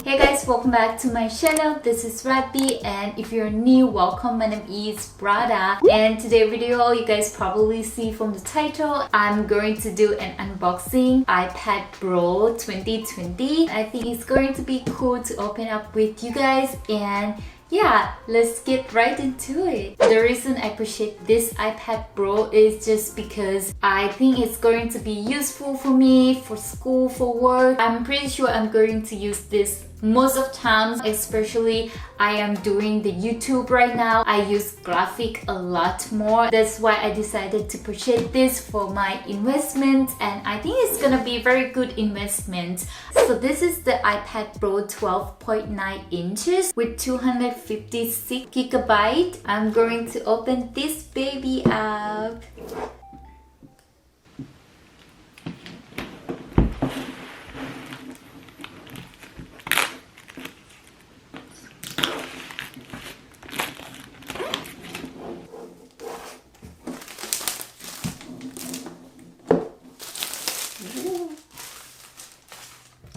Hey guys, welcome back to my channel. This is Radbbie, and if you're new, welcome. My name is Radda, and today's video, you guys probably see from the title, I'm going to do an unboxing iPad Pro 2020. I think it's going to be cool to open up with you guys, and yeah, let's get right into it. The reason I appreciate this iPad Pro is just because I think it's going to be useful for me, for school, for work. I'm pretty sure I'm going to use this most of times, especially I am doing the YouTube right now. I use graphic a lot more. That's why I decided to purchase this for my investment, and I think it's gonna be a very good investment. So this is the iPad Pro 12.9 inches with 256 gigabytes. I'm going to open this baby up.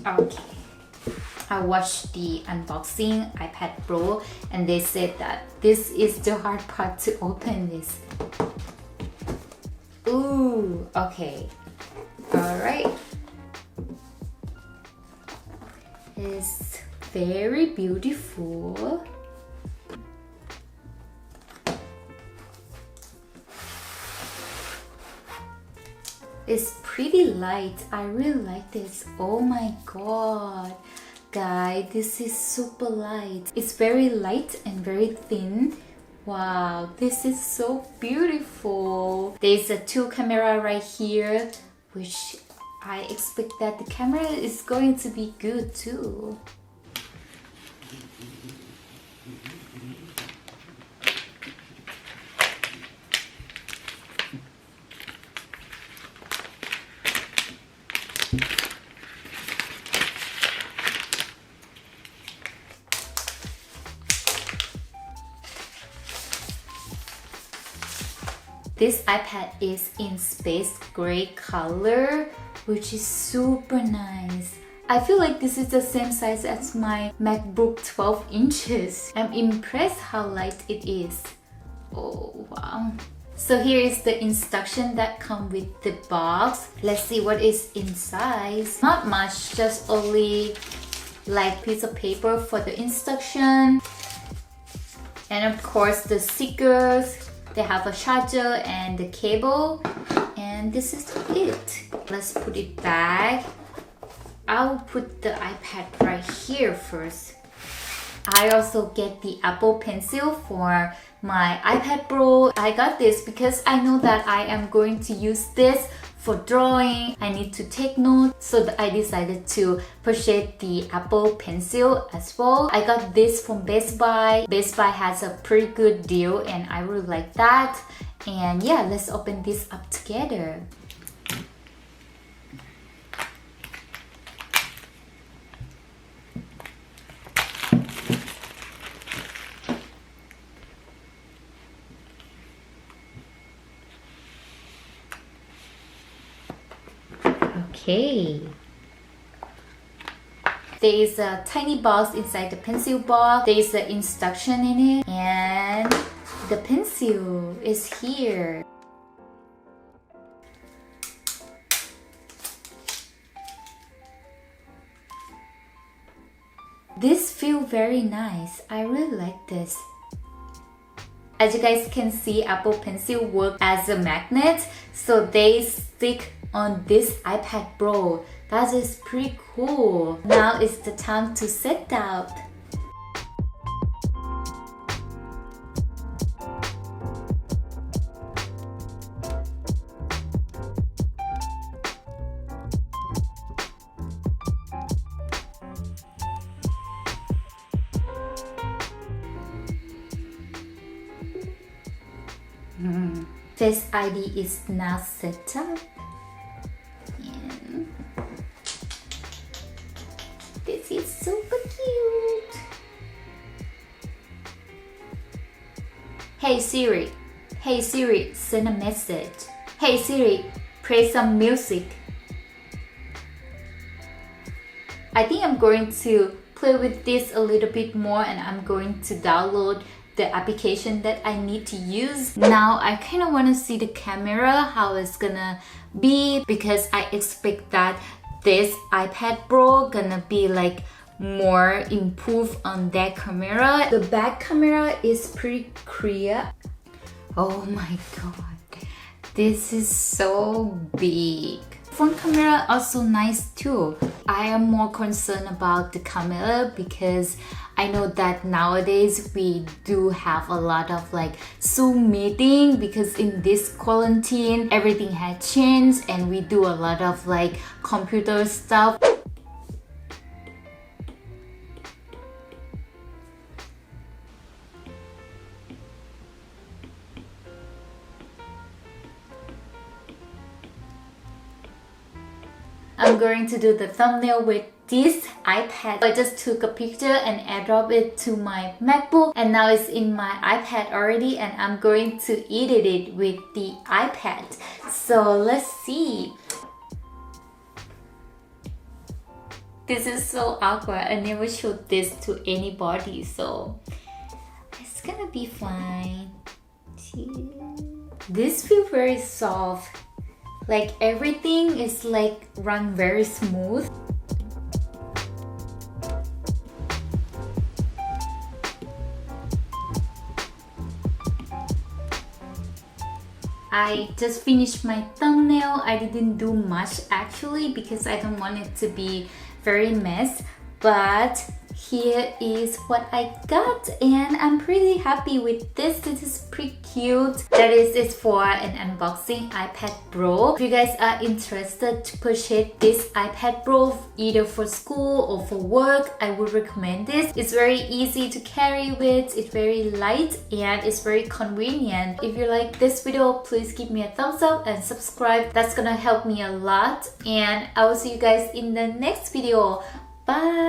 Okay, I watched the unboxing iPad Pro and they said that this is the hard part to open this. Ooh, okay. Alright. It's very beautiful. It's pretty light. I really like this. Oh my god. Guys, this is super light. It's very light and very thin. Wow, this is so beautiful. There's a two camera right here, which I expect that the camera is going to be good too. This iPad is in space gray color, which is super nice. I feel like this is the same size as my MacBook 12 inches. I'm impressed how light it is. Oh wow. So here is the instruction that come with the box. Let's see what is inside. Not much, just only like piece of paper for the instruction. And of course the stickers. They have a charger and the cable, and this is it. Let's put it back. I'll put the iPad right here first. I also get the Apple Pencil for my iPad Pro. I got this because I know that I am going to use this for drawing. I need to take notes, so I decided to purchase the Apple Pencil as well. I got this from Best Buy. Best Buy has a pretty good deal and I really like that. And yeah, let's open this up together. Okay. There is a tiny box inside the pencil box. There is an instruction in it, and the pencil is here. This feels very nice. I really like this. As you guys can see, Apple Pencil works as a magnet, so they stick on this iPad Pro. That is pretty cool. Now it's the time to set up. Face ID is now set up. And this is super cute. Hey Siri, send a message. Hey Siri, play some music. I think I'm going to play with this a little bit more, and I'm going to download the application that I need to use. Now I kind of want to see the camera, how it's gonna be, because I expect that this iPad Pro gonna be like more improved on that camera. The back camera is pretty clear. Oh my god, this is so big. Front camera also nice too. I am more concerned about the camera because I know that nowadays we do have a lot of like Zoom meeting, because in this quarantine everything had changed and we do a lot of like computer stuff. I'm going to do the thumbnail with this iPad. I just took a picture and airdrop it to my MacBook, and now it's in my iPad already, and I'm going to edit it with the iPad. So let's see. This is so awkward. I never showed this to anybody, so it's gonna be fine. This feels very soft. Like everything is like run very smooth. I just finished my thumbnail. I didn't do much actually because I don't want it to be very mess, but here is what I got, and I'm pretty happy with this. This is pretty cute. That is it for an unboxing iPad Pro. If you guys are interested to purchase this iPad Pro either for school or for work, I would recommend this. It's very easy to carry with, it's very light, and it's very convenient. If you like this video, please give me a thumbs up and subscribe. That's gonna help me a lot, and I will see you guys in the next video. Bye!